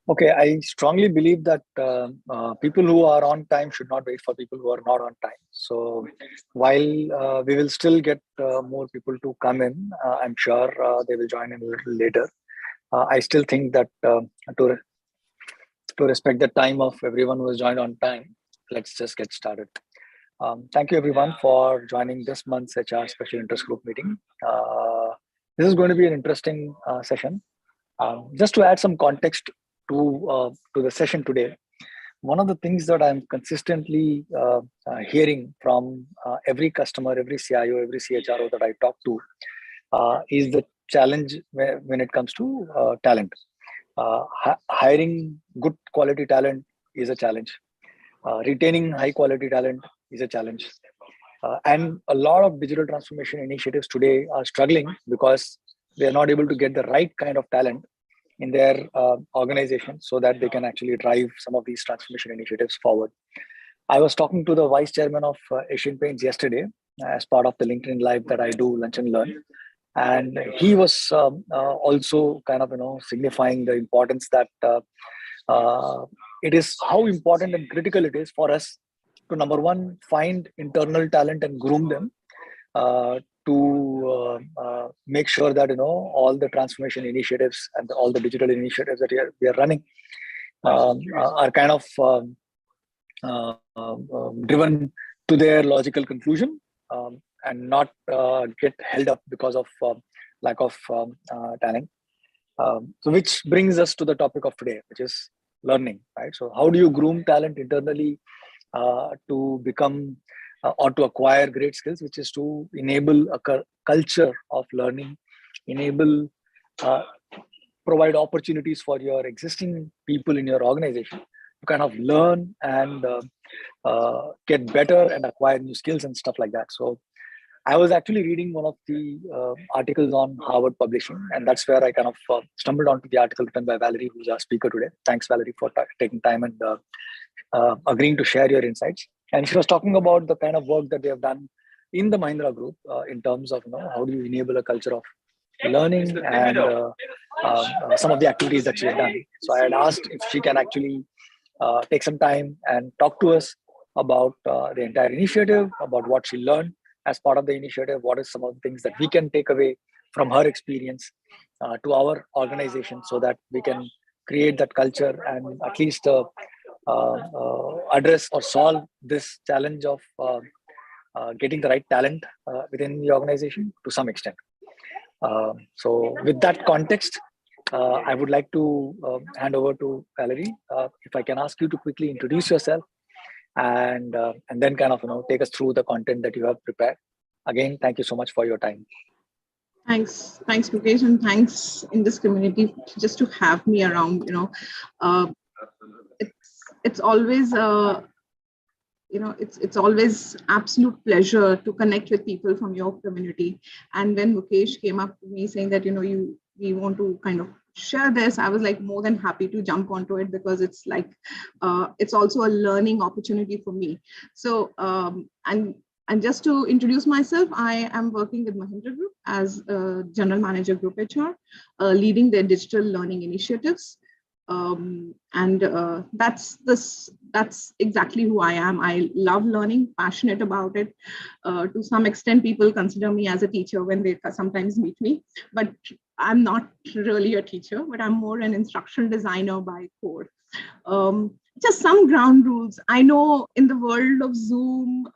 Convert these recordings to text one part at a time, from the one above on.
Okay, I strongly believe that people who are on time should not wait for people who are not on time. So while we will still get more people to come in, I'm sure they will join in a little later. I still think that to, to respect the time of everyone who has joined on time, let's just get started. Thank you everyone for joining this month's HR Special Interest Group meeting. This is going to be an interesting session. Just to add some context to the session today, one of the things that I'm consistently hearing from every customer, every CIO, every CHRO that I talk to is the challenge when it comes to talent. Hiring good quality talent is a challenge. Retaining high quality talent is a challenge. And a lot of digital transformation initiatives today are struggling because they are not able to get the right kind of talent in their organization so that they can actually drive some of these transformation initiatives forward. I was talking to the vice chairman of Asian Paints yesterday as part of the LinkedIn Live that I do, Lunch and Learn. And he was also kind of, signifying the importance that it is how important and critical it is for us to, number one, find internal talent and groom them, to make sure that all the transformation initiatives and all the digital initiatives that we are running are kind of driven to their logical conclusion, and not get held up because of lack of talent. So which brings us to the topic of today, which is learning, right? So how do you groom talent internally to become or to acquire great skills, which is to enable a culture of learning, enable, provide opportunities for your existing people in your organization to kind of learn and get better and acquire new skills and stuff like that. So I was actually reading one of the articles on Harvard Publishing, and that's where I kind of stumbled onto the article written by Valerie, who's our speaker today. Thanks, Valerie, for taking time and agreeing to share your insights. And she was talking about the kind of work that they have done in the Mahindra Group in terms of how do you enable a culture of learning and some of the activities that she had done. So I had asked if she can actually take some time and talk to us about the entire initiative, about what she learned as part of the initiative, what is some of the things that we can take away from her experience to our organization so that we can create that culture and at least address or solve this challenge of getting the right talent within the organization to some extent. So with that context, I would like to hand over to Valerie. If I can ask you to quickly introduce yourself and then kind of take us through the content that you have prepared. Again, thank you so much for your time. Thanks Mukesh, and thanks in this community just to have me around. It's always it's always absolute pleasure to connect with people from your community. And when Mukesh came up to me saying that we want to kind of share this, I was like more than happy to jump onto it, because it's like it's also a learning opportunity for me. So and just to introduce myself, I am working with Mahindra Group as General Manager Group HR, leading their digital learning initiatives. That's exactly who I am. I love learning, passionate about it. To some extent, people consider me as a teacher when they sometimes meet me, but I'm not really a teacher, but I'm more an instructional designer by code. Just some ground rules. I know in the world of Zoom,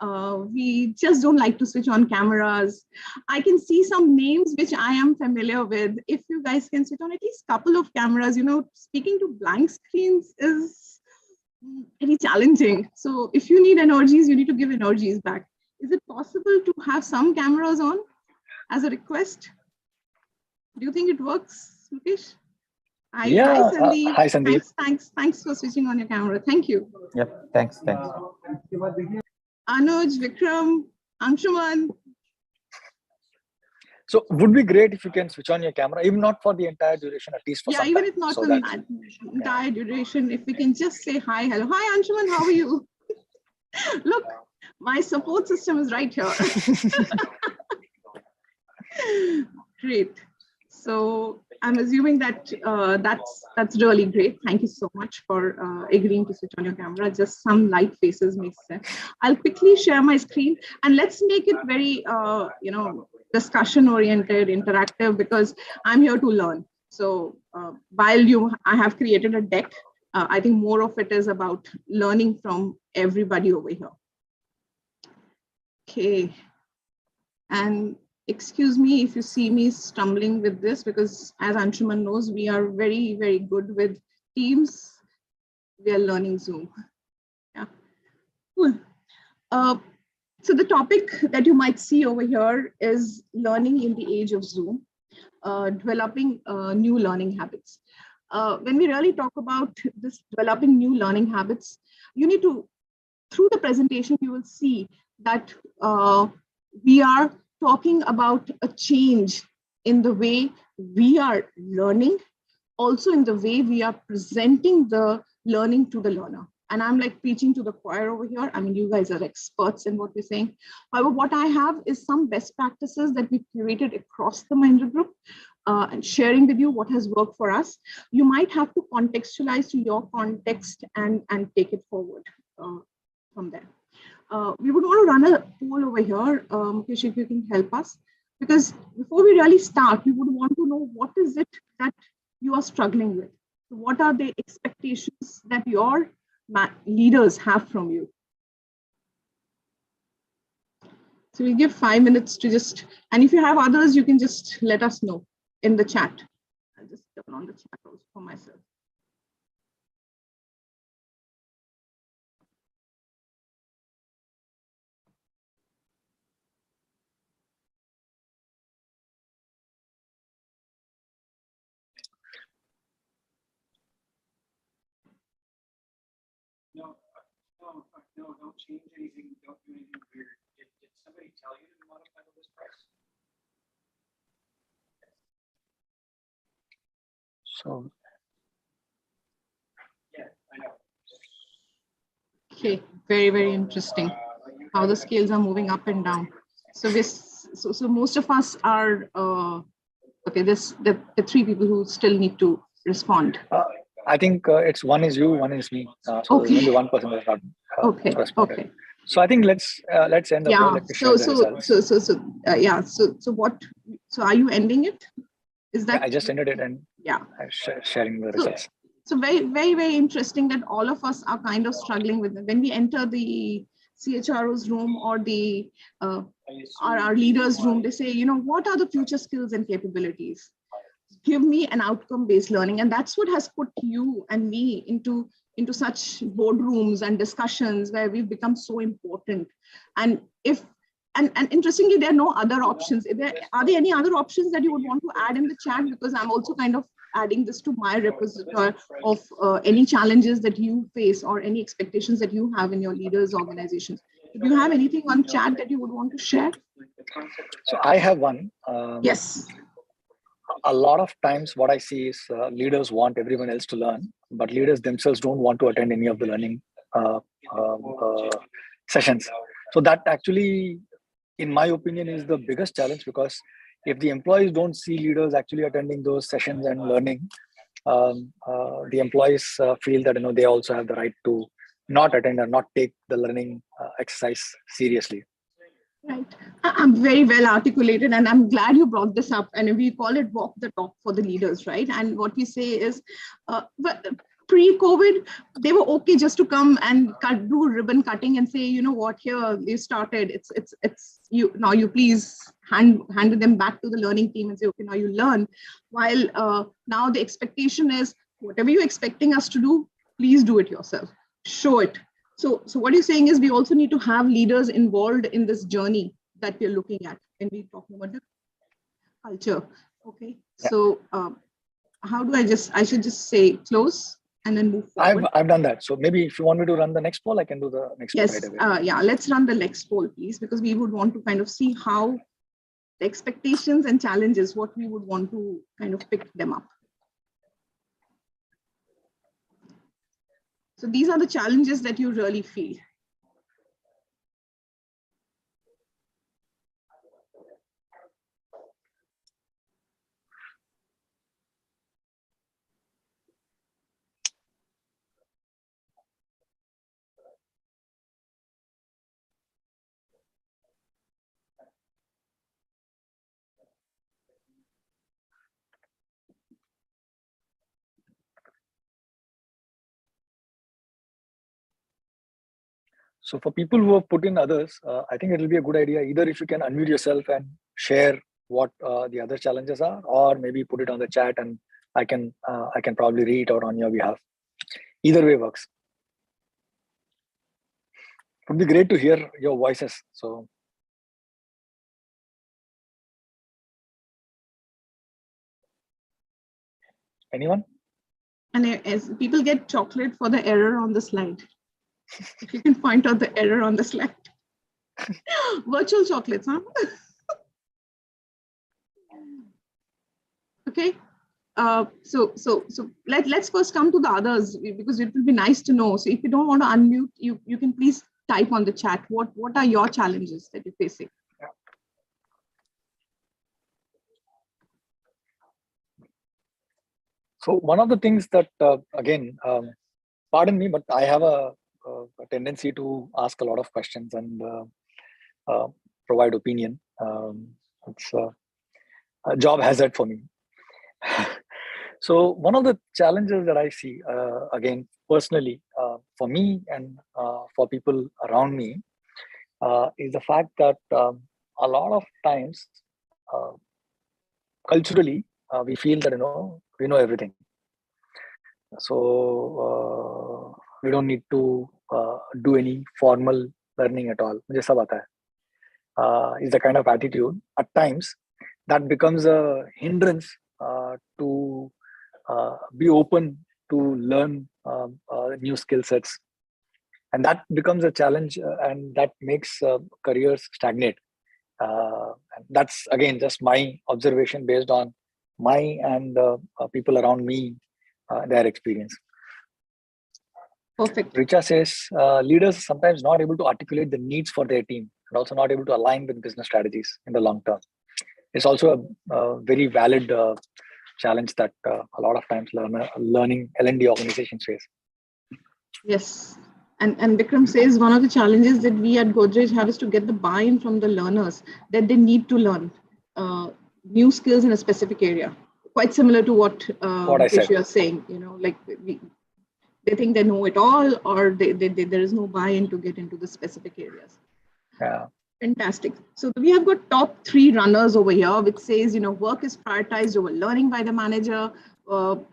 we just don't like to switch on cameras. I can see some names which I am familiar with. If you guys can switch on at least a couple of cameras, speaking to blank screens is very challenging. So if you need energies, you need to give energies back. Is it possible to have some cameras on as a request? Do you think it works, Mukesh? Hi, Sandeep. Hi, Sandeep. Thanks for switching on your camera. Thank you. Yep, thanks. Anuj, Vikram, Anshuman. So would be great if you can switch on your camera, even not for the entire duration, at least for some even time, if not for the entire duration, if we can just say hi, hello. Hi, Anshuman, how are you? Look, my support system is right here. Great. So I'm assuming that that's really great. Thank you so much for agreeing to switch on your camera. Just some light faces makes sense. I'll quickly share my screen and let's make it very discussion oriented, interactive, because I'm here to learn. So while I have created a deck, I think more of it is about learning from everybody over here. Okay, and excuse me if you see me stumbling with this, because as Anshuman knows, we are very, very good with Teams. We are learning Zoom. Yeah, cool. So the topic that you might see over here is learning in the age of Zoom, developing new learning habits. When we really talk about this developing new learning habits, you need to, through the presentation, you will see that we are talking about a change in the way we are learning, also in the way we are presenting the learning to the learner. And I'm like preaching to the choir over here. I mean, you guys are experts in what we're saying. However, what I have is some best practices that we've curated across the Mahindra Group and sharing with you what has worked for us. You might have to contextualize to your context and take it forward from there. We would want to run a poll over here, Mukesh, if you can help us, because before we really start, we would want to know what is it that you are struggling with. What are the expectations that your leaders have from you? So we give 5 minutes to just, and if you have others, you can just let us know in the chat. I'll just turn on the chat also for myself. No, don't change anything. Don't do anything weird. Did somebody tell you to modify the list price? So, yeah, I know. Okay, very, very interesting how the scales are moving up and down. So so most of us are okay. The three people who still need to respond. I think it's one is you, one is me. So Okay. there's only one person that's not okay. responded. Okay. So I think let's end the poll. Let me share the results. So what? So are you ending it? Is that? Yeah, I just ended it and yeah, I'm sharing the results. So very, very, very interesting that all of us are kind of struggling with it. When we enter the CHRO's room or the our leaders' room, they say, what are the future skills and capabilities? Give me an outcome-based learning, and that's what has put you and me into such boardrooms and discussions where we've become so important. And interestingly, there are no other options. Are there any other options that you would want to add in the chat? Because I'm also kind of adding this to my repository of any challenges that you face or any expectations that you have in your leaders' organizations. Do you have anything on chat that you would want to share? So I have one. Yes. A lot of times what I see is leaders want everyone else to learn, but leaders themselves don't want to attend any of the learning sessions. So that actually, in my opinion, is the biggest challenge, because if the employees don't see leaders actually attending those sessions and learning, the employees feel that they also have the right to not attend or not take the learning exercise seriously. Right. I'm very well articulated, and I'm glad you brought this up. And we call it walk the talk for the leaders, right? And what we say is, but pre-COVID, they were okay just to come and do ribbon cutting and say, you know what, here you started. It's you now. You please hand them back to the learning team and say, okay, now you learn. While now the expectation is, whatever you're expecting us to do, please do it yourself. Show it. So what you're saying is we also need to have leaders involved in this journey that we're looking at when we're talking about the culture. Okay. Yeah. So how do I should just say close and then move forward? I've done that. So maybe if you want me to run the next poll, I can do the next poll right away. Yeah, let's run the next poll, please, because we would want to kind of see how the expectations and challenges, what we would want to kind of pick them up. So these are the challenges that you really feel. So for people who have put in others, I think it will be a good idea either if you can unmute yourself and share what the other challenges are, or maybe put it on the chat and I can probably read it out on your behalf. Either way works. It would be great to hear your voices. So anyone? And as people get chocolate for the error on the slide. If you can point out the error on the slide. Virtual chocolates, huh? Okay. So let's first come to the others, because it will be nice to know. So if you don't want to unmute, you can please type on the chat. What are your challenges that you're facing? So one of the things that, again, pardon me, but I have a tendency to ask a lot of questions and provide opinion. It's a job hazard for me. So one of the challenges that I see, again, personally, for me and for people around me, is the fact that a lot of times, culturally, we feel that, we know everything. So we don't need to do any formal learning at all. मुझे सब आता है. Is the kind of attitude at times that becomes a hindrance to be open to learn new skill sets, and that becomes a challenge, and that makes careers stagnate. And that's again just my observation based on my and people around me, their experience. Perfect. Richa says leaders sometimes not able to articulate the needs for their team and also not able to align with business strategies in the long term. It's also a very valid challenge that a lot of times learning L&D organizations face. Yes. And Vikram says one of the challenges that we at Godrej have is to get the buy-in from the learners that they need to learn new skills in a specific area. Quite similar to what I said. you are saying, like they think they know it all, or there is no buy-in to get into the specific areas. Yeah. Fantastic. So we have got top 3 runners over here, which says, work is prioritized over learning by the manager.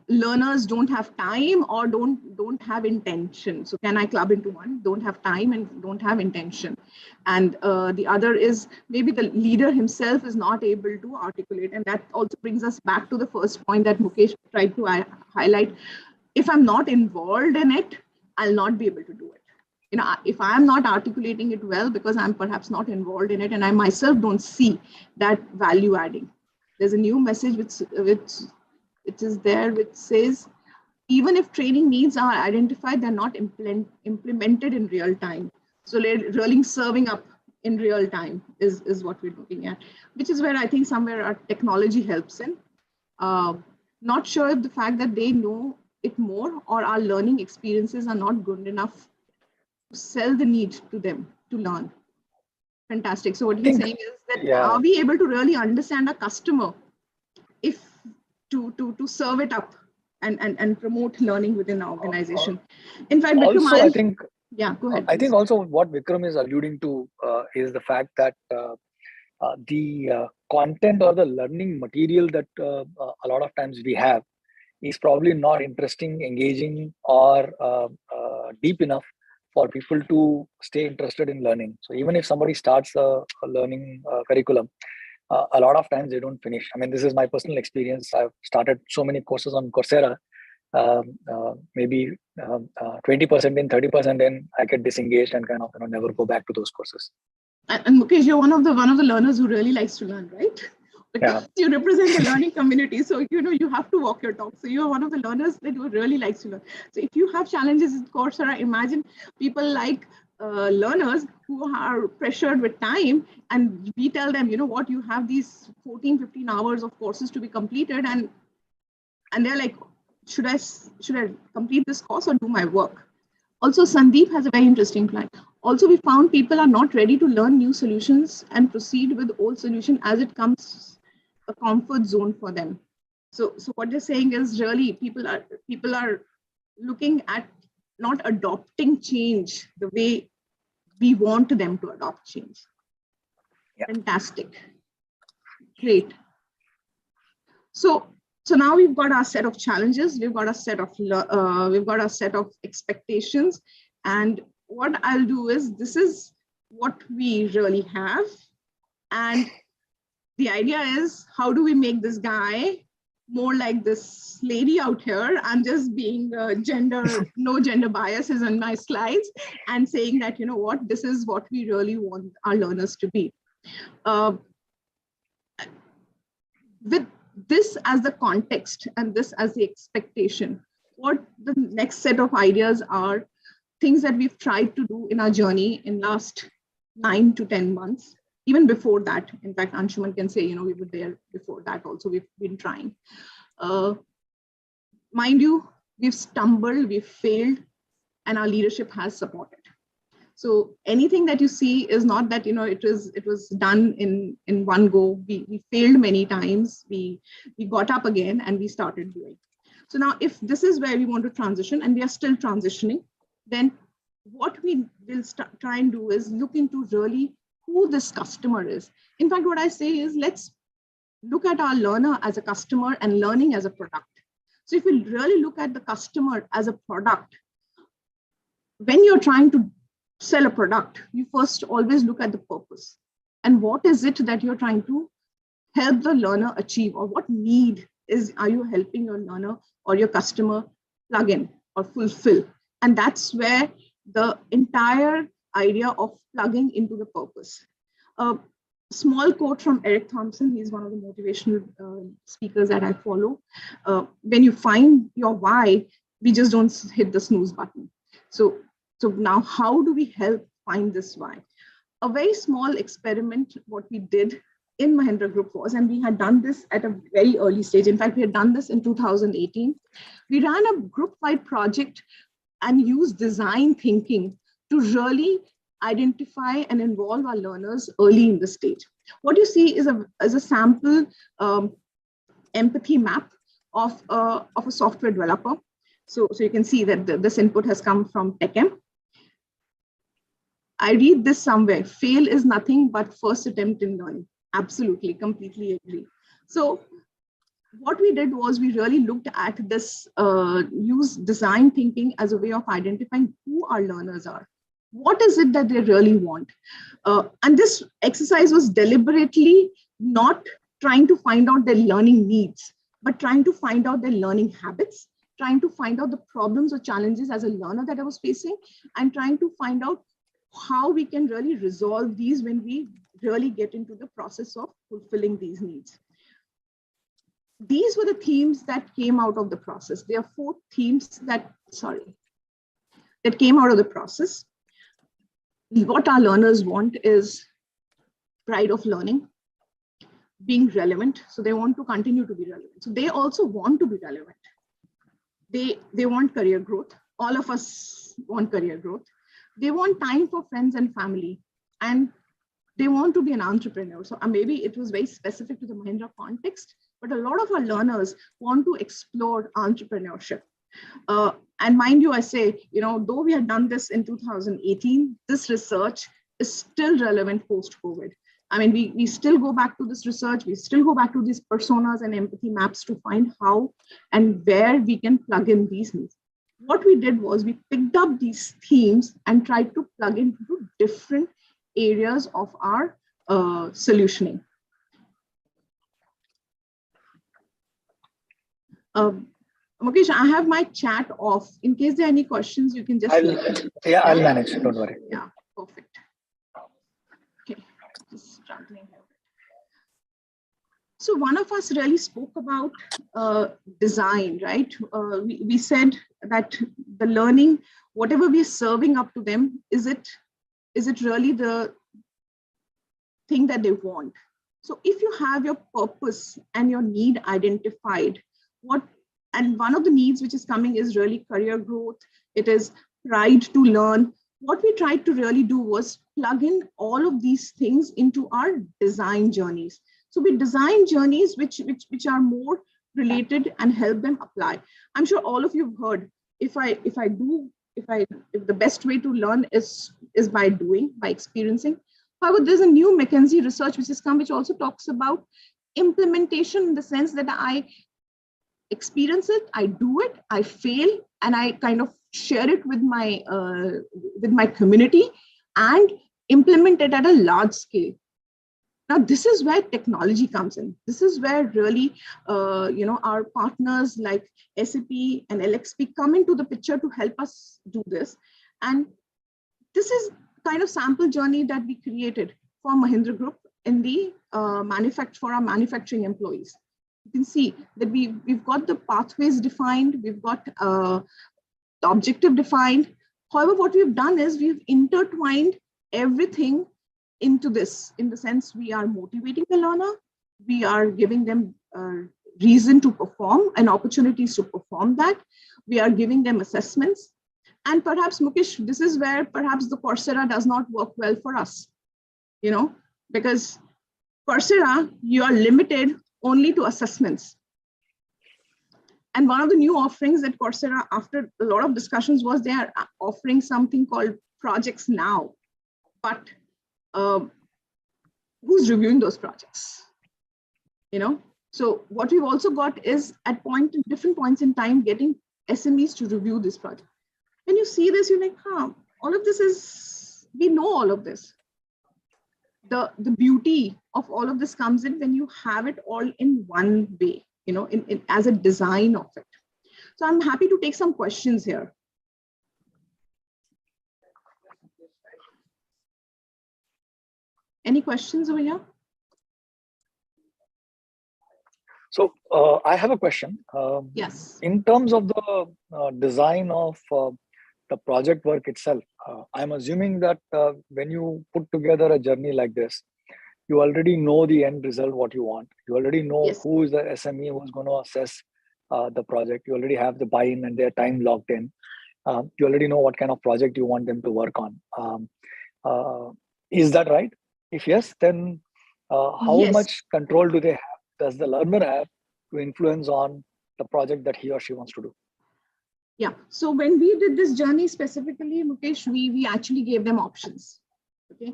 Learners don't have time or don't have intention. So can I club into one? Don't have time and don't have intention. And the other is maybe the leader himself is not able to articulate. And that also brings us back to the first point that Mukesh tried to highlight. If I'm not involved in it, I'll not be able to do it. If I'm not articulating it well because I'm perhaps not involved in it and I myself don't see that value adding. There's a new message which is there, which says, even if training needs are identified, they're not implemented in real time. So really serving up in real time is what we're looking at, which is where I think somewhere our technology helps in. Not sure if the fact that they know it more or our learning experiences are not good enough to sell the need to them to learn. Fantastic. So what he's saying is that are we able to really understand a customer if to serve it up and promote learning within our organization? In fact, Vikram, also, I think, go ahead. I think also what Vikram is alluding to is the fact that the content or the learning material that a lot of times we have is probably not interesting, engaging, or deep enough for people to stay interested in learning. So even if somebody starts a learning curriculum, a lot of times they don't finish. I mean, this is my personal experience. I've started so many courses on Coursera. Maybe 20% in, 30% in, I get disengaged and kind of never go back to those courses. And Mukesh, you're one of the learners who really likes to learn, right? Because you represent the learning community, so you have to walk your talk. So you're one of the learners that really likes to learn. So if you have challenges in Coursera, imagine people like learners who are pressured with time, and we tell them, you have these 14-15 hours of courses to be completed, and they're like, should I complete this course or do my work? Also, Sandeep has a very interesting plan. Also, we found people are not ready to learn new solutions and proceed with old solution as it comes a comfort zone for them. So what they're saying is really people are looking at not adopting change the way we want them to adopt change. Yeah. Fantastic. Great. So now we've got our set of challenges, we've got a set of expectations, and what I'll do is, this is what we really have, and the idea is, how do we make this guy more like this lady out here? I'm just being no gender biases on my slides, and saying that, you know what, this is what we really want our learners to be. With this as the context and this as the expectation, what the next set of ideas are, things that we've tried to do in our journey in last 9 to 10 months, even before that. In fact, Anshuman can say, you know, we were there before that also, we've been trying. Mind you, we've stumbled, we've failed, and our leadership has supported. So anything that you see is not that, you know, it was done in one go. We failed many times. We got up again and we started doing. So now, if this is where we want to transition, and we are still transitioning, then what we will try and do is look into really who this customer is. In fact, what I say is, let's look at our learner as a customer and learning as a product. So if we really look at the customer as a product, when you're trying to sell a product, you first always look at the purpose. And what is it that you're trying to help the learner achieve, or what need are you helping your learner or your customer plug in or fulfill? And that's where the entire idea of plugging into the purpose. A small quote from Eric Thompson. He's one of the motivational speakers that I follow. When you find your why, we just don't hit the snooze button. So now, how do we help find this why? A very small experiment, what we did in Mahindra Group was, and we had done this at a very early stage. In fact, we had done this in 2018. We ran a group-wide project and used design thinking to really identify and involve our learners early in the stage. What you see is a sample empathy map of a software developer. So you can see that this input has come from TechM. I read this somewhere: fail is nothing but first attempt in learning. Absolutely, completely agree. So what we did was, we really looked at this, use design thinking as a way of identifying who our learners are. What is it that they really want? And this exercise was deliberately not trying to find out their learning needs, but trying to find out their learning habits, trying to find out the problems or challenges as a learner that I was facing, and trying to find out how we can really resolve these when we really get into the process of fulfilling these needs. These were the themes that came out of the process. There are 4 themes that came out of the process. What our learners want is pride of learning, being relevant. So they want to continue to be relevant. So they also want to be relevant. They want career growth. All of us want career growth. They want time for friends and family, and they want to be an entrepreneur. So maybe it was very specific to the Mahindra context, but a lot of our learners want to explore entrepreneurship. And mind you, I say, you know, though we had done this in 2018, this research is still relevant post-COVID. I mean, we still go back to this research, we still go back to these personas and empathy maps to find how and where we can plug in these needs. What we did was, we picked up these themes and tried to plug into different areas of our solutioning. Mukesh, I have my chat off. In case there are any questions, you can just... I'll manage, don't worry. Yeah, perfect. Okay, just struggling here. So one of us really spoke about design, right? We said that the learning, whatever we're serving up to them, is it really the thing that they want? So if you have your purpose and your need identified, and one of the needs which is coming is really career growth, it is pride to learn. What we tried to really do was plug in all of these things into our design journeys. So we design journeys which are more related and help them apply. I'm sure all of you have heard, if the best way to learn is is by doing, by experiencing. However, there's a new McKinsey research which has come, which also talks about implementation in the sense that I experience it, I do it, I fail, and I kind of share it with my community and implement it at a large scale. Now, this is where technology comes in. This is where really, our partners like SAP and LXP come into the picture to help us do this. And this is kind of sample journey that we created for Mahindra Group in the for our manufacturing employees. You can see that we've got the pathways defined, we've got the objective defined. However, what we've done is we've intertwined everything into this, in the sense we are motivating the learner, we are giving them reason to perform and opportunities to perform that, we are giving them assessments. And perhaps, Mukesh, this is where perhaps the Coursera does not work well for us, because Coursera, you are limited only to assessments. And one of the new offerings that Coursera, after a lot of discussions, was they are offering something called Projects Now. But who's reviewing those projects? So what we've also got is at different points in time, getting SMEs to review this project. When you see this, you're like, all of this we know all of this. The beauty of all of this comes in when you have it all in one way, as a design of it. So I'm happy to take some questions here. Any questions over here? So I have a question. Yes. In terms of the design of the project work itself, I'm assuming that when you put together a journey like this, you already know the end result, what you want. You already know who is the SME who's going to assess the project. You already have the buy-in and their time locked in. You already know what kind of project you want them to work on. Is that right? If yes, then how much control does the learner have to influence on the project that he or she wants to do? Yeah. So when we did this journey specifically, Mukesh, we actually gave them options. Okay.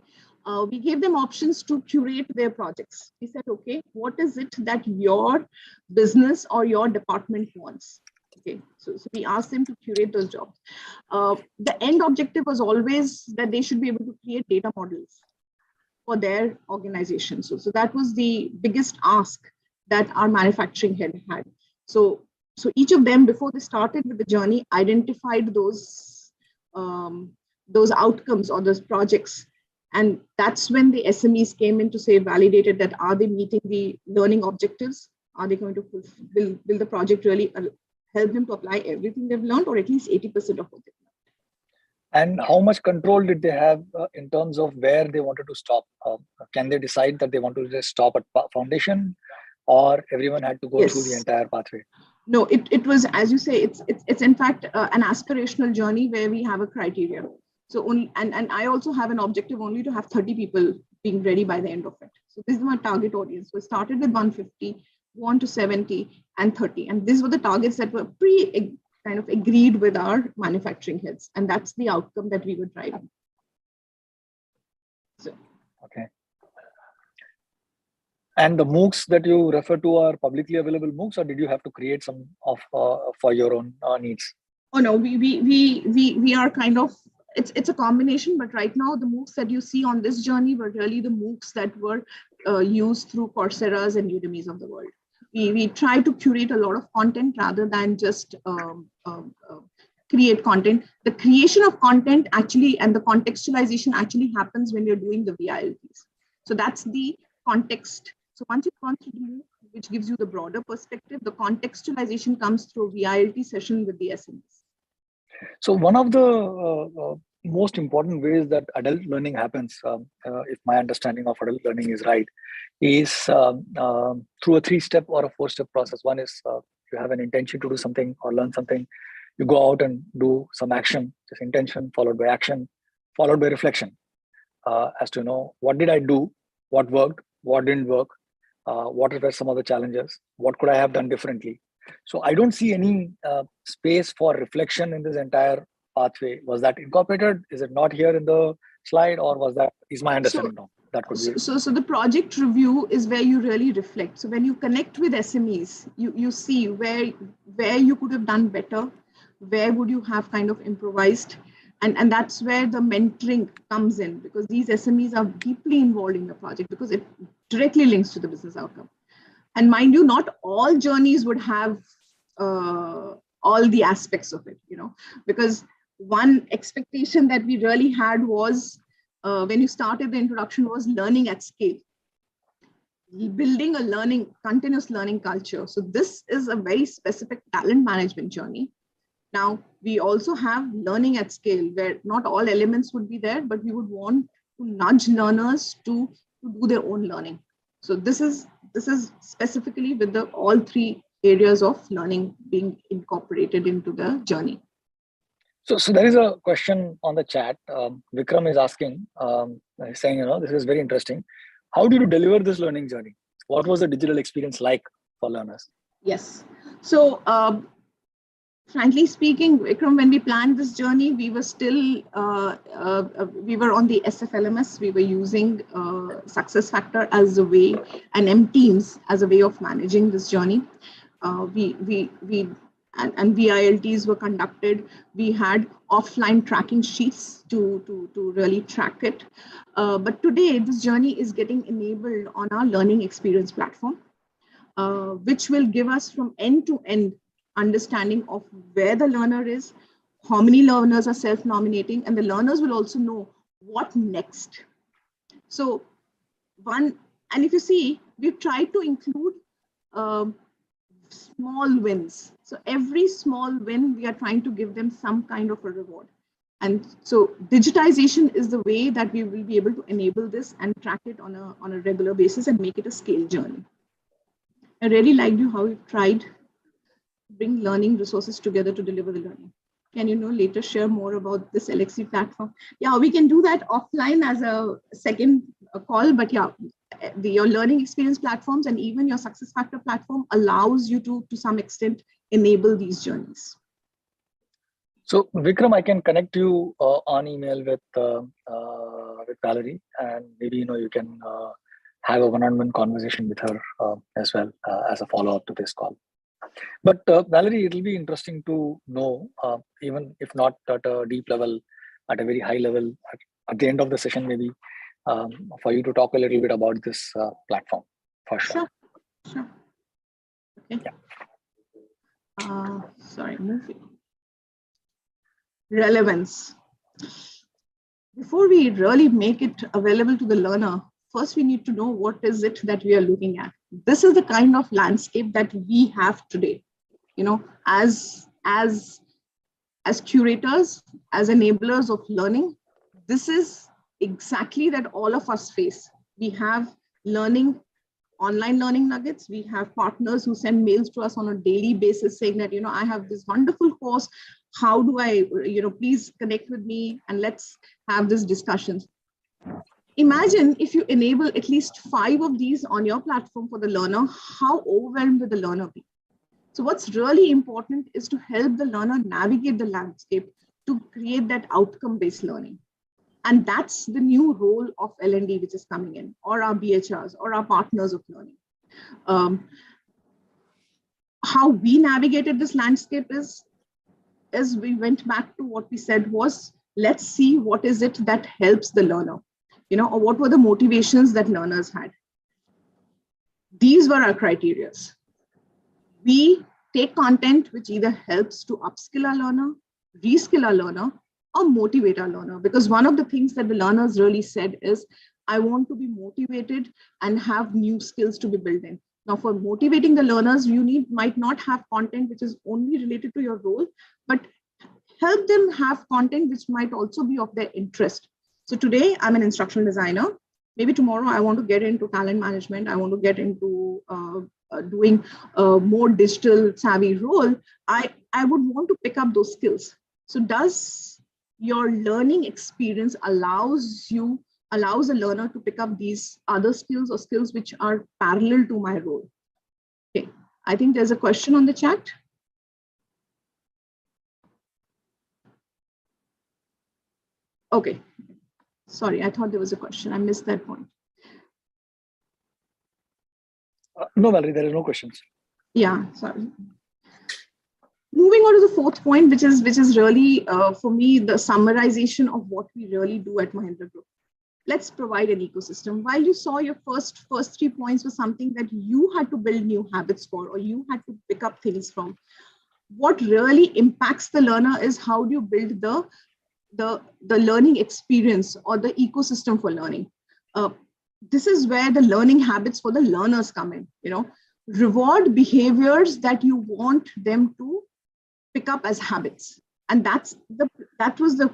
We gave them options to curate their projects. We said, okay, what is it that your business or your department wants? Okay. So we asked them to curate those jobs. The end objective was always that they should be able to create data models for their organization. So that was the biggest ask that our manufacturing head had. So each of them, before they started with the journey, identified those outcomes or those projects. And that's when the SMEs came in to say, validated that are they meeting the learning objectives? Are they going to will the project really help them to apply everything they've learned, or at least 80% of what they've learned? And how much control did they have in terms of where they wanted to stop? Can they decide that they want to just stop at foundation, or everyone had to go through the entire pathway? No, it was, as you say, it's in fact an aspirational journey where we have a criteria. So only, and I also have an objective only to have 30 people being ready by the end of it. So this is my target audience. So we started with 150, go on to 70 and 30. And these were the targets that were kind of agreed with our manufacturing heads. And that's the outcome that we were driving. So. Okay. And the MOOCs that you refer to are publicly available MOOCs, or did you have to create some for your own needs? Oh no, we are kind of, it's a combination, but right now the MOOCs that you see on this journey were really the MOOCs that were used through Coursera's and Udemy's of the world. We try to curate a lot of content rather than just create content. The creation of content actually and the contextualization actually happens when you're doing the VILTs. So that's the context. So once you've gone through the MOOC, which gives you the broader perspective, the contextualization comes through VILT session with the SMEs. So one of the most important ways that adult learning happens, if my understanding of adult learning is right, is through a 3-step or a 4-step process. One is you have an intention to do something or learn something. You go out and do some action, just intention followed by action, followed by reflection as to know what did I do, what worked, what didn't work, what were some of the challenges, what could I have done differently. So I don't see any space for reflection in this entire pathway. Was that incorporated? Is it not here in the slide, or is my understanding wrong? That could be. So the project review is where you really reflect. So when you connect with SMEs, you see where you could have done better, where would you have kind of improvised, and that's where the mentoring comes in, because these SMEs are deeply involved in the project because it directly links to the business outcome. And mind you, not all journeys would have all the aspects of it, because one expectation that we really had was when you started the introduction was learning at scale, building a continuous learning culture. So this is a very specific talent management journey. Now, we also have learning at scale where not all elements would be there, but we would want to nudge learners to do their own learning. So this is specifically with all three areas of learning being incorporated into the journey. So there is a question on the chat. Vikram is asking, saying, this is very interesting. How did you deliver this learning journey? What was the digital experience like for learners? Yes. So frankly speaking, Vikram, when we planned this journey, we were still, we were on the SFLMS. We were using SuccessFactor as a way, and M-Teams as a way of managing this journey. And VILTs were conducted. We had offline tracking sheets to really track it. But today, this journey is getting enabled on our learning experience platform, which will give us from end to end understanding of where the learner is, how many learners are self-nominating, and the learners will also know what next. So and if you see, we've tried to include small wins. So every small win, we are trying to give them some kind of a reward. And so digitization is the way that we will be able to enable this and track it on a regular basis and make it a scale journey. I really liked how you tried bring learning resources together to deliver the learning. Can you later share more about this LXC platform? Yeah, we can do that offline as a second call, but yeah, your learning experience platforms and even your SuccessFactor platform allows you to some extent enable these journeys. So Vikram, I can connect you on email with Valerie, and maybe you can have a one-on-one conversation with her as well as a follow-up to this call. But Valerie, it will be interesting to know, even if not at a deep level, at a very high level, at the end of the session, maybe for you to talk a little bit about this platform, for sure. Sure. Okay. Yeah. Sorry, moving. Relevance. Before we really make it available to the learner, first we need to know what is it that we are looking at. This is the kind of landscape that we have today. As curators, as enablers of learning, this is exactly that all of us face. We have online learning nuggets. We have partners who send mails to us on a daily basis saying that, I have this wonderful course. How do I, please connect with me and let's have this discussion. Imagine if you enable at least 5 of these on your platform for the learner, how overwhelmed will the learner be? So what's really important is to help the learner navigate the landscape to create that outcome-based learning. And that's the new role of L&D, which is coming in, or our BHRs, or our partners of learning. How we navigated this landscape is, as we went back to what we said was, let's see what is it that helps the learner, or what were the motivations that learners had. These were our criteria. We take content which either helps to upskill our learner, reskill our learner, or motivate our learner. Because one of the things that the learners really said is, I want to be motivated and have new skills to be built in. Now, for motivating the learners, you might not have content which is only related to your role, but help them have content which might also be of their interest. So today, I'm an instructional designer. Maybe tomorrow, I want to get into talent management. I want to get into doing a more digital savvy role. I would want to pick up those skills. So does your learning experience allows a learner to pick up these other skills or skills which are parallel to my role? Okay, I think there's a question on the chat. Okay, Sorry, I thought there was a question. I missed that point. No, Valerie, there is no questions. Yeah, sorry. Moving on to the fourth point, which is really for me the summarization of what we really do at Mahindra Group. Let's provide an ecosystem. While you saw your first 3 points was something that you had to build new habits for, or you had to pick up things from. What really impacts the learner is how do you build the learning experience or the ecosystem for learning. This is where the learning habits for the learners come in. Reward behaviors that you want them to pick up as habits, and that was the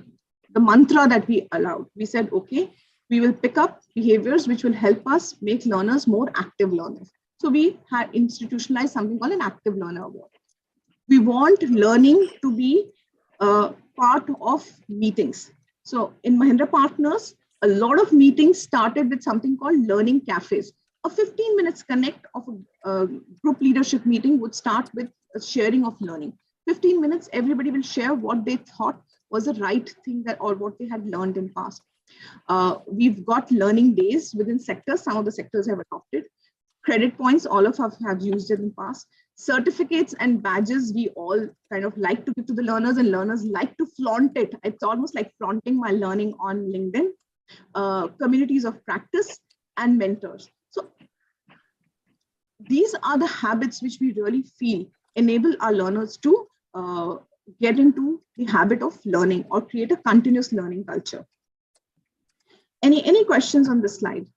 mantra that we allowed. We said, okay, we will pick up behaviors which will help us make learners more active learners. So we had institutionalized something called an active learner award. We want learning to be part of meetings. So in Mahindra Partners, a lot of meetings started with something called learning cafes. A 15 minutes connect of a group leadership meeting would start with a sharing of learning. 15 minutes, everybody will share what they thought was the right thing or what they had learned in past. We've got learning days within sectors. Some of the sectors have adopted. Credit points, all of us have used it in the past. Certificates and badges, we all kind of like to give to the learners, and learners like to flaunt it. It's almost like flaunting my learning on LinkedIn. Communities of practice and mentors. So these are the habits which we really feel enable our learners to get into the habit of learning or create a continuous learning culture. Any questions on this slide?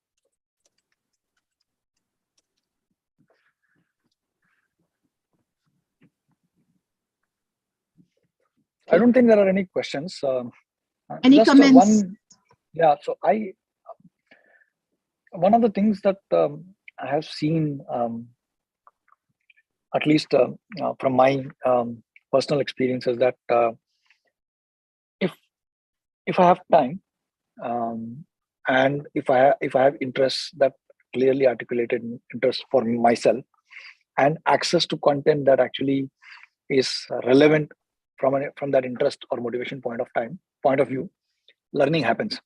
I don't think there are any questions. Any comments? So one of the things that I have seen, at least from my personal experiences, that if I have time and if I have interests that clearly articulated interest for myself and access to content that actually is relevant from that interest or motivation point of view, learning happens.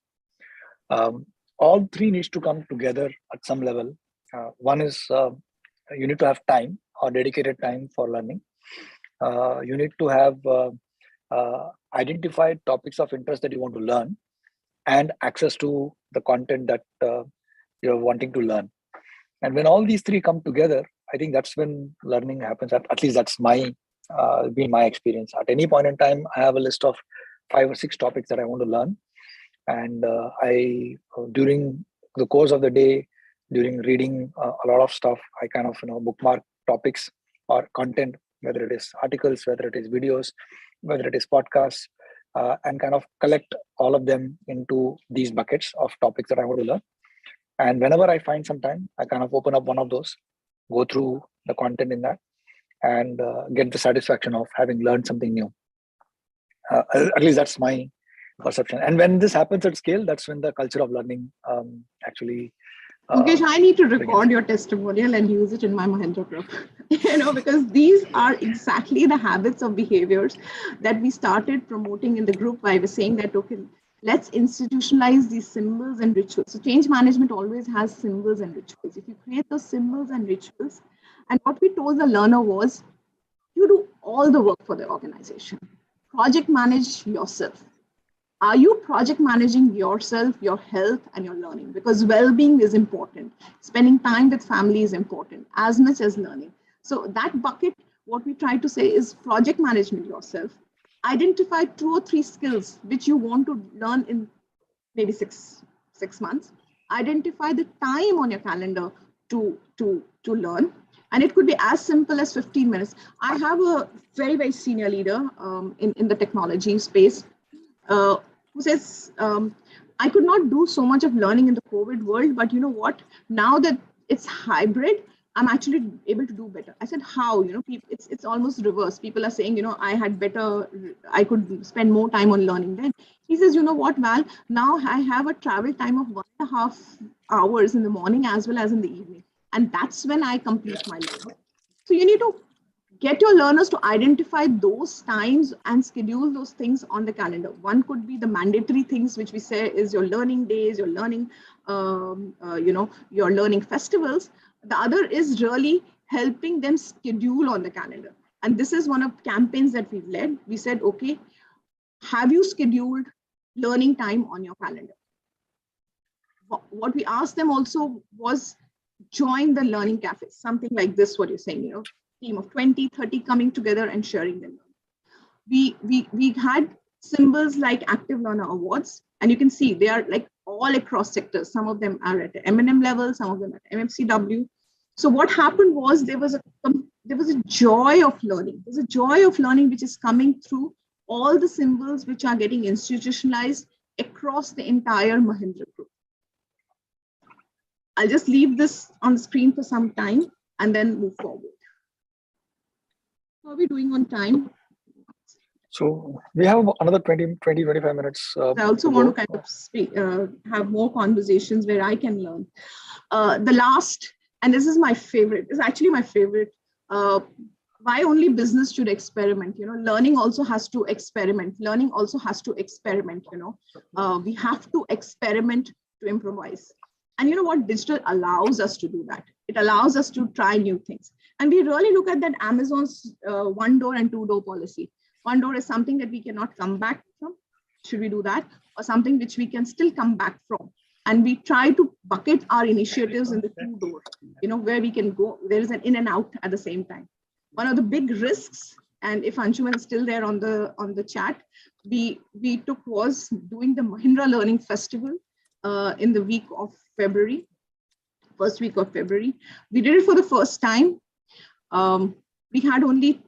All three needs to come together at some level. One is you need to have time or dedicated time for learning. You need to have identified topics of interest that you want to learn and access to the content that you're wanting to learn. And when all these three come together, I think that's when learning happens. At least that's been my experience. At any point in time, I have a list of 5 or 6 topics that I want to learn. And I, during the course of the day, during reading a lot of stuff, I kind of bookmark topics or content, whether it is articles, whether it is videos, whether it is podcasts, and kind of collect all of them into these buckets of topics that I want to learn. And whenever I find some time, I kind of open up one of those, go through the content in that, and get the satisfaction of having learned something new. At least that's my perception. And when this happens at scale, that's when the culture of learning actually Mukesh, I need to record your testimonial and use it in my Mahindra group, because these are exactly the habits of behaviors that we started promoting in the group. I was saying that, okay, let's institutionalize these symbols and rituals. So change management always has symbols and rituals. If you create those symbols and rituals, and what we told the learner was, you do all the work for the organization. Project manage yourself. Are you project managing yourself, your health, and your learning? Because well-being is important. Spending time with family is important as much as learning. So that bucket, what we try to say is project management yourself. Identify 2 or 3 skills which you want to learn in maybe six months. Identify the time on your calendar to learn. And it could be as simple as 15 minutes. I have a very, very senior leader in the technology space who says, I could not do so much of learning in the COVID world, but you know what? Now that it's hybrid, I'm actually able to do better. I said, how? It's almost reverse. People are saying, I could spend more time on learning then. He says, you know what, Val? Now I have a travel time of 1.5 hours in the morning as well as in the evening. And that's when I complete my learning. So you need to get your learners to identify those times and schedule those things on the calendar. One could be the mandatory things, which we say is your learning days, your learning, your learning festivals. The other is really helping them schedule on the calendar. And this is one of the campaigns that we've led. We said, okay, have you scheduled learning time on your calendar? What we asked them also was join the learning cafes, something like this, what you're saying, team of 20, 30 coming together and sharing them. We had symbols like Active Learner Awards, and you can see they are like all across sectors. Some of them are at the M&M level, some of them at MMCW. So what happened was there was a joy of learning. There's a joy of learning which is coming through all the symbols which are getting institutionalized across the entire Mahindra Group. I'll just leave this on the screen for some time and then move forward. How are we doing on time? So we have another 25 minutes. I also want to kind of speak, have more conversations where I can learn. The last, and this is my favorite, is actually my favorite. Why only business should experiment? Learning also has to experiment. Learning also has to experiment. We have to experiment to improvise. And you know what? Digital allows us to do that. It allows us to try new things. And we really look at that Amazon's one door and two door policy. One door is something that we cannot come back from. Should we do that? Or something which we can still come back from? And we try to bucket our initiatives in the two door, where we can go. There is an in and out at the same time. One of the big risks, and if Anshuman is still there on the chat, we took was doing the Mahindra Learning Festival in the week of February, first week of February. We did it for the first time. We had only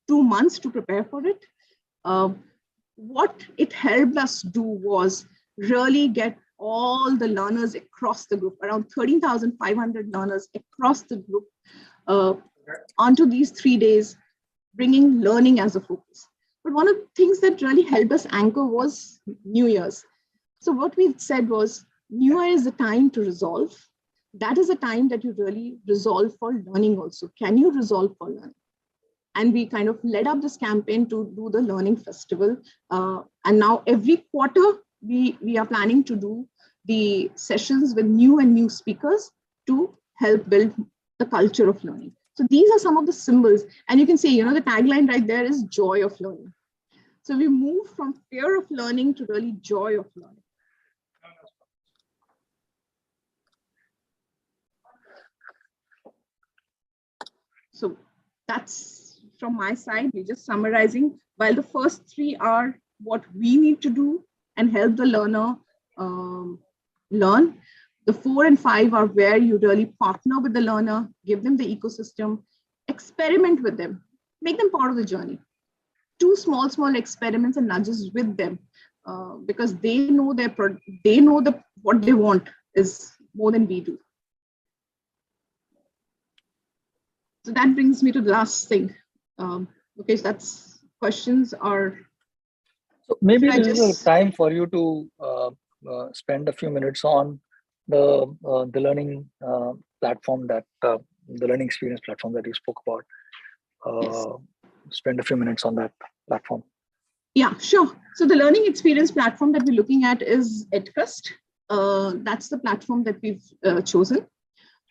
2 months to prepare for it. What it helped us do was really get all the learners across the group, around 13,500 learners across the group onto these 3 days, bringing learning as a focus. But one of the things that really helped us anchor was New Year's. So what we said was, New Year is the time to resolve. That is a time that you really resolve for learning also. Can you resolve for learning? And we kind of led up this campaign to do the learning festival. And now every quarter, we are planning to do the sessions with new speakers to help build the culture of learning. So these are some of the symbols. And you can see, the tagline right there is joy of learning. So we move from fear of learning to really joy of learning. So that's from my side. We're just summarizing. While the first 3 are what we need to do and help the learner learn, the 4 and 5 are where you really partner with the learner, give them the ecosystem, experiment with them, make them part of the journey. 2 small experiments and nudges with them, because they know what they want is more than we do. So that brings me to the last thing. Okay, so that's questions or. So maybe this is a time for you to spend a few minutes on the learning platform that the learning experience platform that you spoke about. Yes. Spend a few minutes on that platform. Yeah, sure. So the learning experience platform that we're looking at is EdQuest. That's the platform that we've chosen.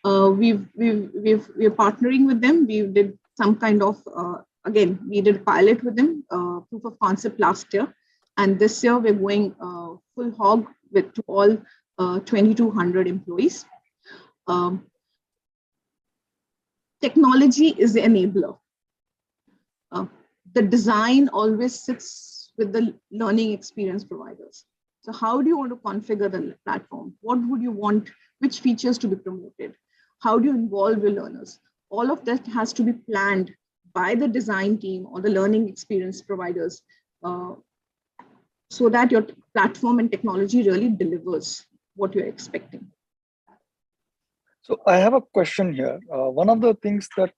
We're partnering with them. We did some kind of, again, we did a pilot with them, proof of concept last year. And this year we're going full hog to all 2,200 employees. Technology is the enabler. The design always sits with the learning experience providers. So how do you want to configure the platform? What would you want, which features to be promoted? How do you involve your learners? All of that has to be planned by the design team or the learning experience providers so that your platform and technology really delivers what you're expecting. So I have a question here. One of the things that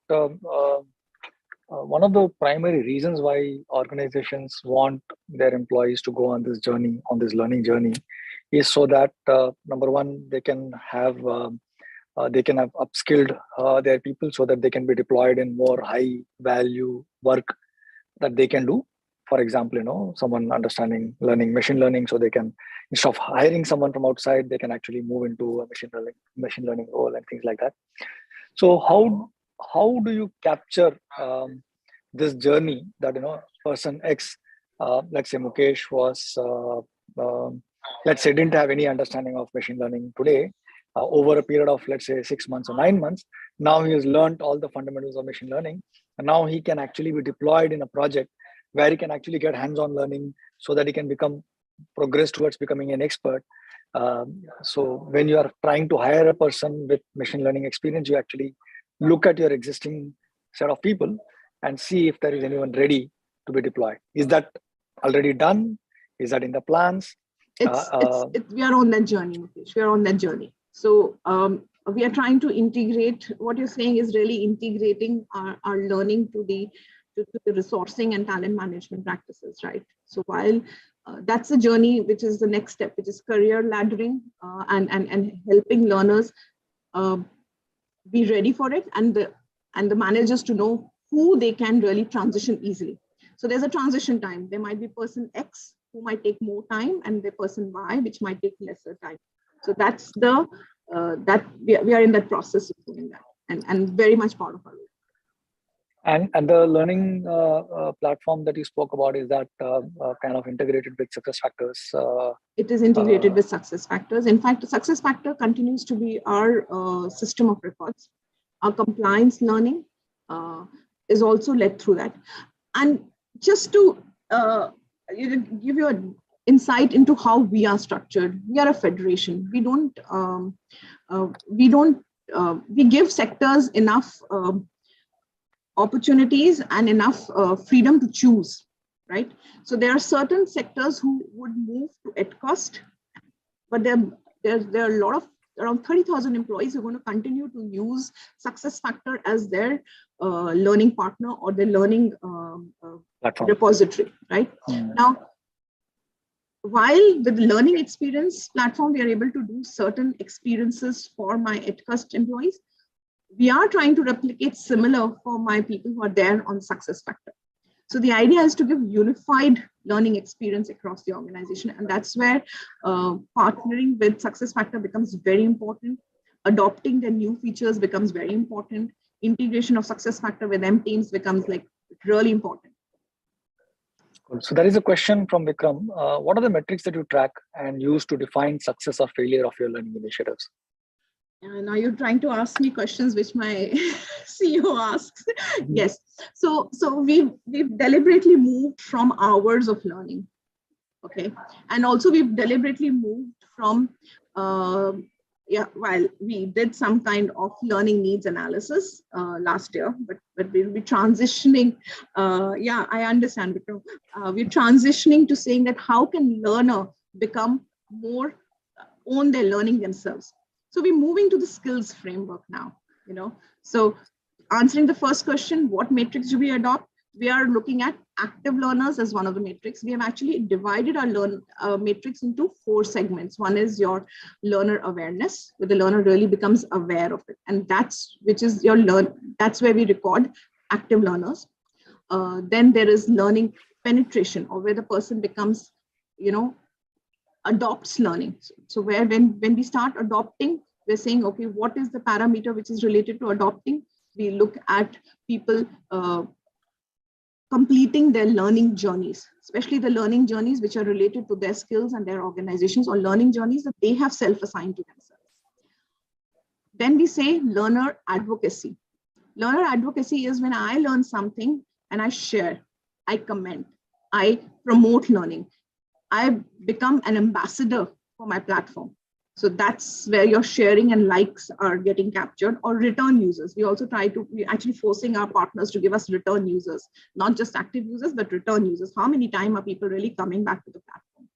one of the primary reasons why organizations want their employees to go on this journey, on this learning journey, is so that number one, they can have they can have upskilled their people so that they can be deployed in more high value work that they can do. For example, someone learning machine learning, so they can, instead of hiring someone from outside, they can actually move into a machine learning role and things like that. So how do you capture this journey that person X, let's say Mukesh was, let's say didn't have any understanding of machine learning today, over a period of let's say 6 months or 9 months. Now he has learned all the fundamentals of machine learning, and now he can actually be deployed in a project where he can actually get hands-on learning so that he can progress towards becoming an expert. So when you are trying to hire a person with machine learning experience, you actually look at your existing set of people and see if there is anyone ready to be deployed. Is that already done? Is that in the plans? We are on that journey, Mukesh. We are on that journey. So we are trying to integrate. What you're saying is really integrating our learning to the resourcing and talent management practices, right? So while that's a journey, which is the next step, which is career laddering and helping learners be ready for it, and the managers to know who they can really transition easily. So there's a transition time. There might be person X who might take more time, and the person Y which might take lesser time. So that's that we are in that process of doing that, and very much part of our role. And the learning platform that you spoke about, is that kind of integrated with SuccessFactors? It is integrated with SuccessFactors. In fact, SuccessFactor continues to be our system of records. Our compliance learning is also led through that. And just to give you an insight into how we are structured, we are a federation. We give sectors enough opportunities and enough freedom to choose, right? So there are certain sectors who would move to at cost, but there are a lot of around 30,000 employees who are going to continue to use SuccessFactor as their learning partner or their learning repository, right? Now, while with the learning experience platform, we are able to do certain experiences for my at-cost employees, we are trying to replicate similar for my people who are there on SuccessFactor. So the idea is to give unified learning experience across the organization. And that's where partnering with SuccessFactor becomes very important. Adopting the new features becomes very important. Integration of SuccessFactor with M teams becomes like really important. Cool. So there is a question from Vikram. What are the metrics that you track and use to define success or failure of your learning initiatives? Now you're trying to ask me questions which my CEO asks. Yes. So we've deliberately moved from hours of learning. Okay. And also we've deliberately moved from, while we did some kind of learning needs analysis last year, but we'll be transitioning. I understand, Vikram. We're transitioning to saying that how can learner become more own their learning themselves. So we're moving to the skills framework now, So answering the first question, what metrics do we adopt? We are looking at active learners as one of the metrics. We have actually divided our matrix into 4 segments. One is your learner awareness, where the learner really becomes aware of it. And that's where we record active learners. Then there is learning penetration, or where the person becomes, adopts learning. So when we start adopting, we're saying, okay, what is the parameter which is related to adopting? We look at people completing their learning journeys, especially the learning journeys which are related to their skills and their organizations, or learning journeys that they have self-assigned to themselves. Then we say learner advocacy. Learner advocacy is when I learn something and I share, I comment, I promote learning. I become an ambassador for my platform. So that's where your sharing and likes are getting captured, or return users. We're actually forcing our partners to give us return users, not just active users, but return users. How many times are people really coming back to the platform?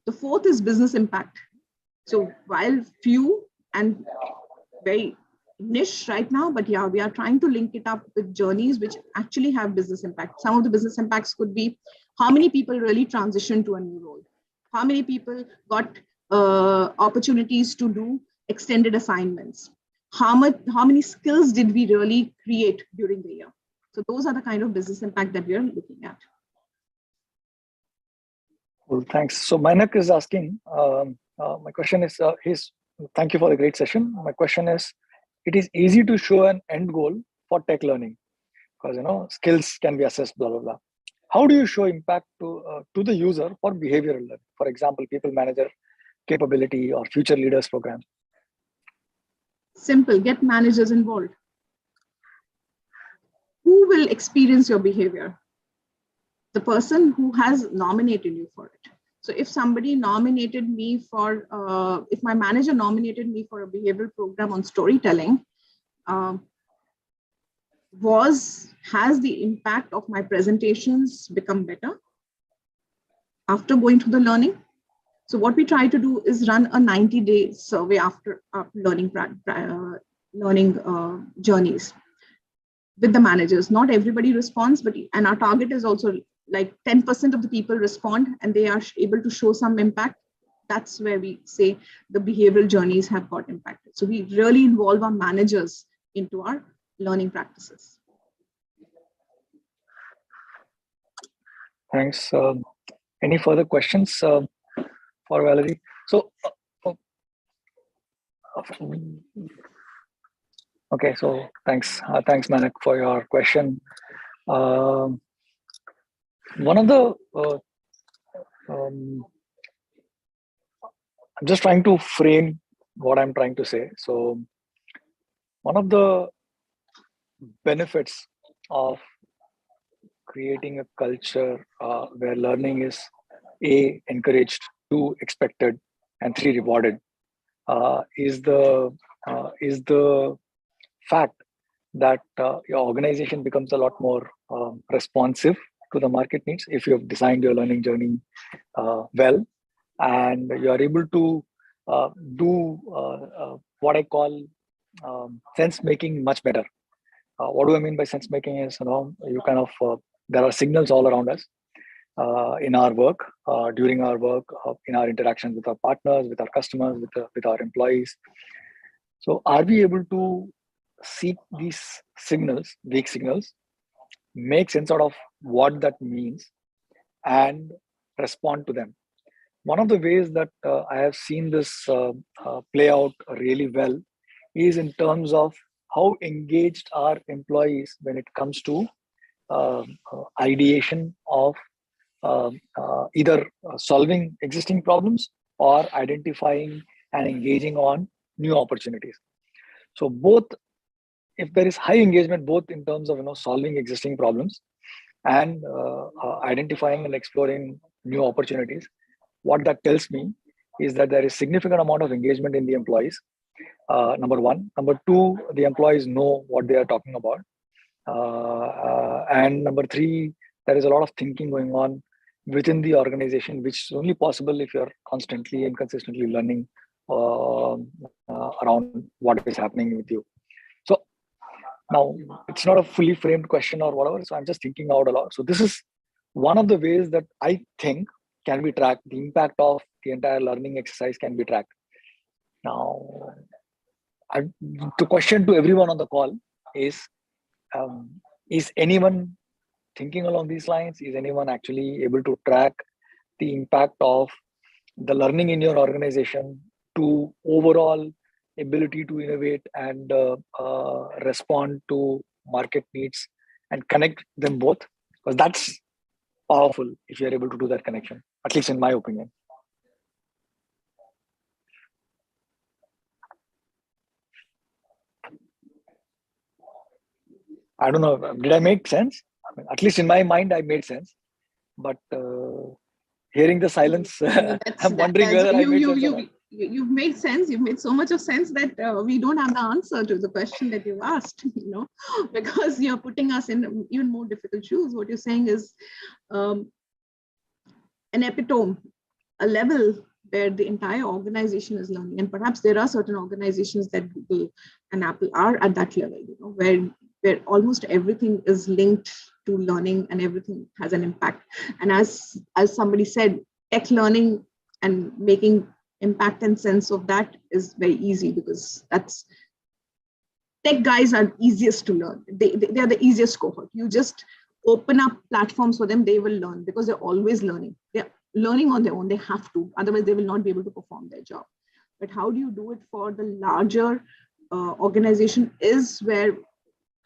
The 4th is business impact. So while few and very niche right now, but yeah, we are trying to link it up with journeys which actually have business impact. Some of the business impacts could be how many people really transition to a new role, how many people got opportunities to do extended assignments, how many skills did we really create during the year? So those are the kind of business impact that we are looking at. Well, thanks. So Mainak is asking, my question is, thank you for the great session. My question is, it is easy to show an end goal for tech learning because skills can be assessed, blah, blah, blah. How do you show impact to the user for behavioral learning? For example, people manager capability or future leaders program. Simple, get managers involved. Who will experience your behavior? The person who has nominated you for it. So if somebody nominated me for, if my manager nominated me for a behavioral program on storytelling, has the impact of my presentations become better after going through the learning? So what we try to do is run a 90-day survey after learning journeys with the managers. Not everybody responds, and our target is also like 10% of the people respond and they are able to show some impact. That's where we say the behavioral journeys have got impacted. So we really involve our managers into our learning practices. Thanks. Any further questions for Valerie? So, okay, so thanks. Thanks, Manak, for your question. One of the, I'm just trying to frame what I'm trying to say. So one of the benefits of creating a culture where learning is A, encouraged, 2, expected, and 3, rewarded is the fact that your organization becomes a lot more responsive to the market needs if you have designed your learning journey well, and you are able to do what I call sense making much better. What do I mean by sense making is, you kind of, there are signals all around us in our work, during our work, in our interactions with our partners, with our customers, with our employees. So are we able to seek these signals, weak signals, make sense out of what that means and respond to them? One of the ways that I have seen this play out really well is in terms of how engaged are employees when it comes to ideation of either solving existing problems or identifying and engaging on new opportunities. So both, if there is high engagement, both in terms of solving existing problems and identifying and exploring new opportunities, what that tells me is that there is significant amount of engagement in the employees. Number one. Number two, the employees know what they are talking about. And number three, there is a lot of thinking going on within the organization, which is only possible if you're constantly and consistently learning around what is happening with you. So now it's not a fully framed question or whatever, so I'm just thinking out a lot. So this is one of the ways that I think can be tracked. The impact of the entire learning exercise can be tracked. Now, the question to everyone on the call is anyone thinking along these lines? Is anyone actually able to track the impact of the learning in your organization to overall ability to innovate and respond to market needs and connect them both? Because that's powerful if you're able to do that connection, at least in my opinion. I don't know, did I make sense? I mean, at least in my mind, I made sense. But hearing the silence, I'm wondering whether I made sense or not. You've made sense. You've made so much of sense that we don't have the answer to the question that you've asked, because you're putting us in even more difficult shoes. What you're saying is an epitome, a level where the entire organization is learning. And perhaps there are certain organizations that Google and Apple are at that level, where almost everything is linked to learning and everything has an impact. And as somebody said, tech learning and making impact and sense of that is very easy, because that's tech guys are easiest to learn. They are the easiest cohort. You just open up platforms for them, they will learn because they're always learning. They're learning on their own. They have to, otherwise they will not be able to perform their job. But how do you do it for the larger organization is where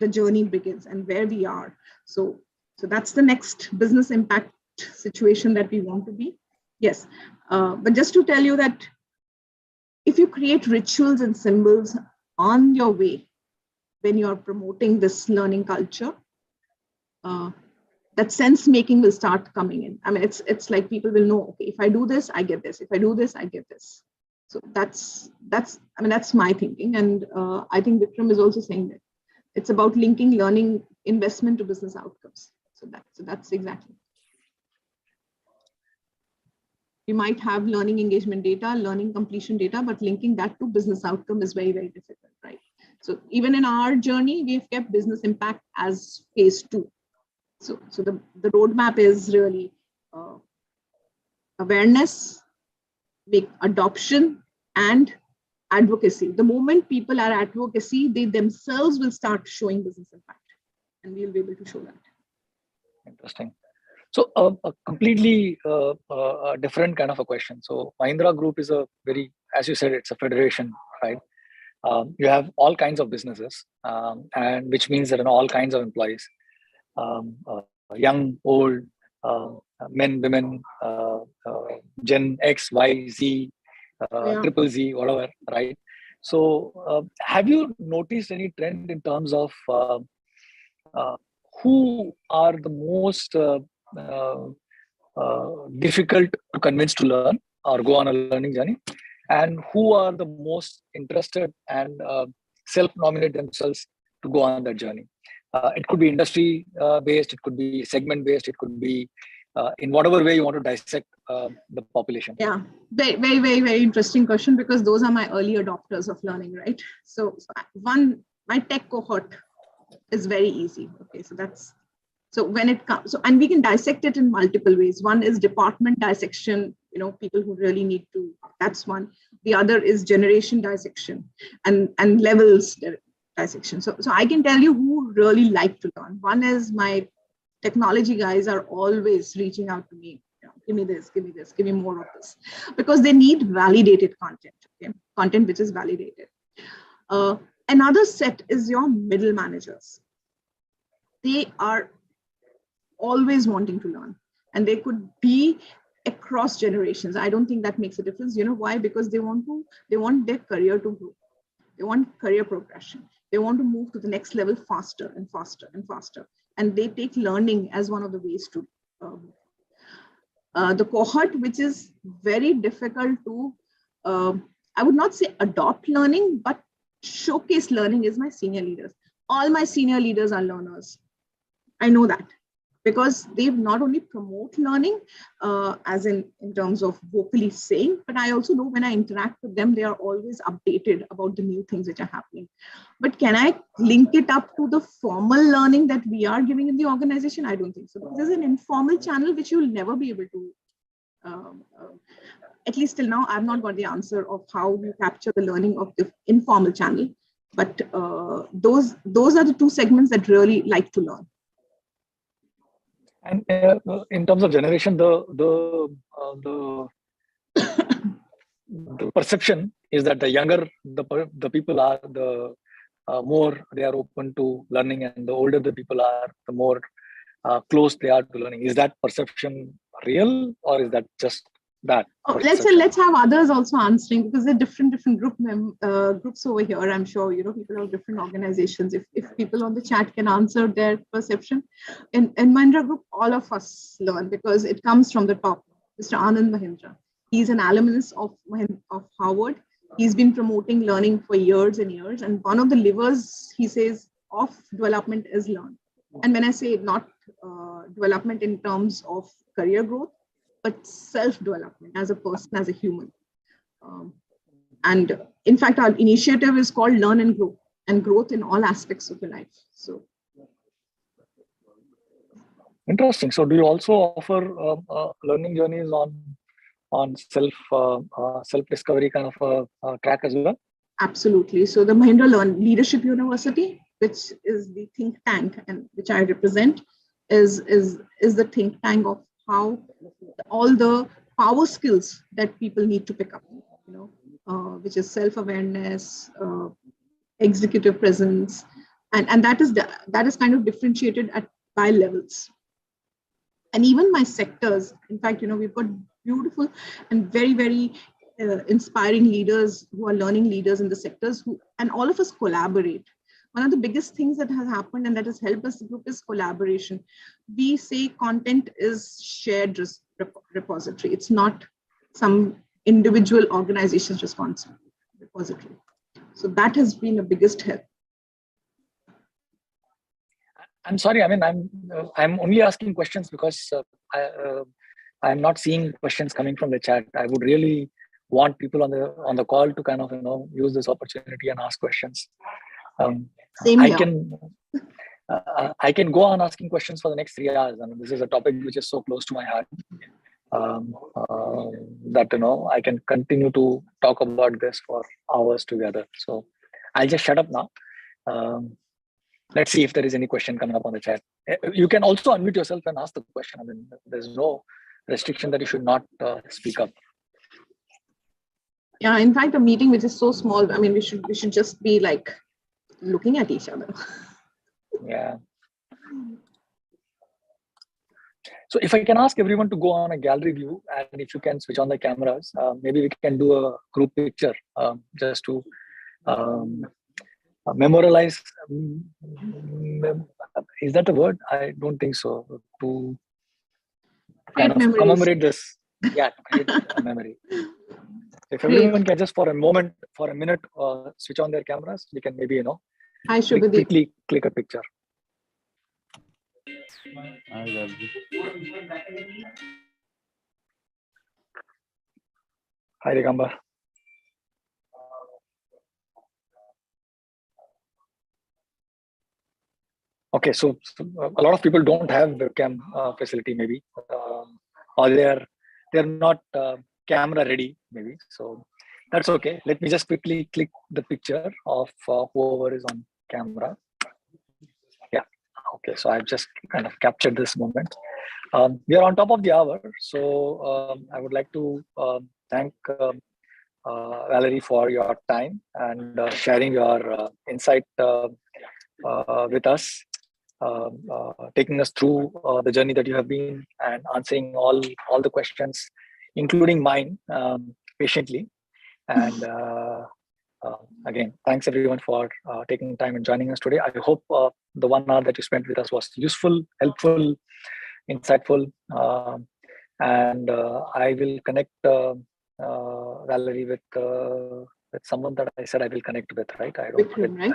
the journey begins and where we are. So that's the next business impact situation that we want to be. Yes, but just to tell you that if you create rituals and symbols on your way when you're promoting this learning culture, that sense making will start coming in. I mean, it's like people will know, okay, if I do this, I get this. If I do this, I get this. So that's my thinking. And I think Vikram is also saying that it's about linking learning investment to business outcomes. So that's exactly. You might have learning engagement data, learning completion data, but linking that to business outcome is very, very difficult, right? So even in our journey, we've kept business impact as phase 2. So the roadmap is really awareness, make adoption, and advocacy. The moment people are advocacy, they themselves will start showing business impact, and we'll be able to show that. Interesting. So a completely different kind of a question. So Mahindra Group is a very, as you said, it's a federation, right? You have all kinds of businesses, and which means that all kinds of employees, young, old, men, women, Gen X, Y, Z, Triple Z, whatever, right? So have you noticed any trend in terms of who are the most difficult to convince to learn or go on a learning journey, and who are the most interested and self-nominate themselves to go on that journey? It could be industry based, it could be segment based, it could be in whatever way you want to dissect the population. Yeah, very, very, very, very interesting question, because those are my early adopters of learning, right? So my tech cohort is very easy. Okay, so when it comes, and we can dissect it in multiple ways. One is department dissection, people who really need to, that's one. The other is generation dissection and levels dissection. So I can tell you who really like to learn. One is my technology guys are always reaching out to me. Give me this, give me this, give me more of this, because they need validated content, okay? Content which is validated. Another set is your middle managers. They are always wanting to learn, and they could be across generations. I don't think that makes a difference. You know why? Because they want their career to grow. They want career progression. They want to move to the next level faster and faster and faster. And they take learning as one of the ways to the cohort, which is very difficult to, I would not say adopt learning, but showcase learning, is my senior leaders. All my senior leaders are learners. I know that, because they not only promote learning as in terms of vocally saying, but I also know when I interact with them, they are always updated about the new things which are happening. But can I link it up to the formal learning that we are giving in the organization? I don't think so. Because there's an informal channel which you will never be able to, at least till now, I've not got the answer of how you capture the learning of the informal channel. But those are the two segments that really like to learn. And in terms of generation, the perception is that the younger the people are, the more they are open to learning, and the older the people are, the more close they are to learning. Is that perception real, or is that just that? Let's have others also answering, because there are different groups over here. I'm sure people of different organizations. If people on the chat can answer their perception, in Mahindra Group, all of us learn because it comes from the top. Mr. Anand Mahindra, he's an alumnus of Harvard. He's been promoting learning for years and years, and one of the levers, he says, of development is learn. And when I say not development in terms of career growth, but self-development as a person, as a human. And in fact, our initiative is called Learn and Grow, and growth in all aspects of your life. So, interesting. So, do you also offer learning journeys on self-discovery kind of a track as well? Absolutely. So the Mahindra Leadership University, which is the think tank and which I represent, is the think tank of how all the power skills that people need to pick up, which is self-awareness, executive presence, and that is kind of differentiated by levels. And even my sectors, in fact, we've got beautiful and very, very inspiring leaders who are learning leaders in the sectors and all of us collaborate. One of the biggest things that has happened and that has helped us group is collaboration. We say content is shared repository. It's not some individual organization's responsibility repository. So that has been the biggest help. I'm sorry. I mean, I'm only asking questions because I'm not seeing questions coming from the chat. I would really want people on the call to kind of use this opportunity and ask questions. Same here. I can go on asking questions for the next 3 hours. I mean, this is a topic which is so close to my heart that I can continue to talk about this for hours together. So I'll just shut up now. Let's see if there is any question coming up on the chat. You can also unmute yourself and ask the question. I mean, there's no restriction that you should not speak up. Yeah, in fact, a meeting which is so small, I mean, we should just be like looking at each other. Yeah. So if I can ask everyone to go on a gallery view, and if you can switch on the cameras, maybe we can do a group picture just to memorialize. Is that the word? I don't think so. To kind of commemorate this. Yeah, create a memory. If everyone can just for a minute, switch on their cameras, we can maybe, quickly click a picture. Hi, Digambar. Okay, so a lot of people don't have webcam facility, maybe, or they're not camera ready, maybe. So that's okay. Let me just quickly click the picture of whoever is on camera. Yeah. Okay, so I've just kind of captured this moment. We are on top of the hour, so I would like to thank Valerie for your time and sharing your insight with us, taking us through the journey that you have been and answering all the questions, including mine, patiently. And again, thanks everyone for taking time and joining us today. I hope the 1 hour that you spent with us was useful, helpful, insightful, and I will connect Valerie with someone that I said I will connect with, right? Vikram, right?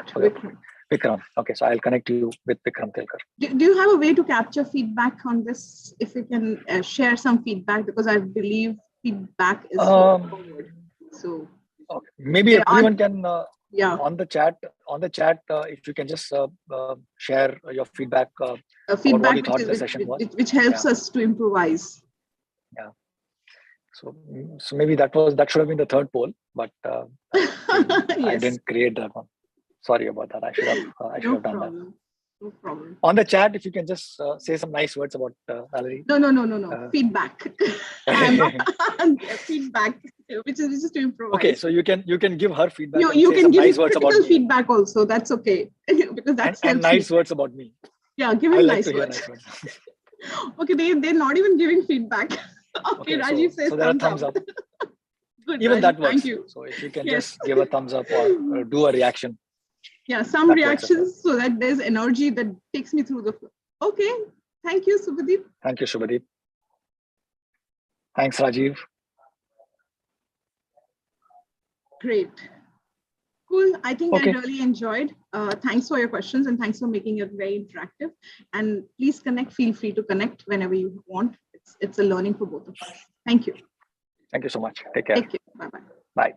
Vikram. Okay, so I'll connect you with Vikram Telkar. Do you have a way to capture feedback on this? If you can share some feedback, because I believe feedback is forward. So okay. Maybe everyone can on the chat. If you can just share your feedback. Feedback what you thought the session was, which helps us to improvise. Yeah. So maybe that should have been the third poll, but I didn't create that one. Sorry about that. I should have done that. No problem. On the chat, if you can just say some nice words about Valerie. No. Feedback. Feedback, which is just to improvise. Okay, so you can give her feedback. You can give nice words about me. feedback also. That's okay, because that's and nice words about me. Yeah, give him nice words. Okay, they're not even giving feedback. Okay, Rajiv says so there thumbs up. Good, even Rajiv, that works. Thank you. So if you can just give a thumbs up or do a reaction. Yeah, some reactions so that there's energy that takes me through the flow. Okay, thank you, Subhadeep. Thank you, Subhadeep. Thanks, Rajiv. Great. Cool. I think I really enjoyed. Thanks for your questions and thanks for making it very interactive. And please feel free to connect whenever you want. It's a learning for both of us. Thank you. Thank you so much. Take care. Take care. Bye-bye. Bye.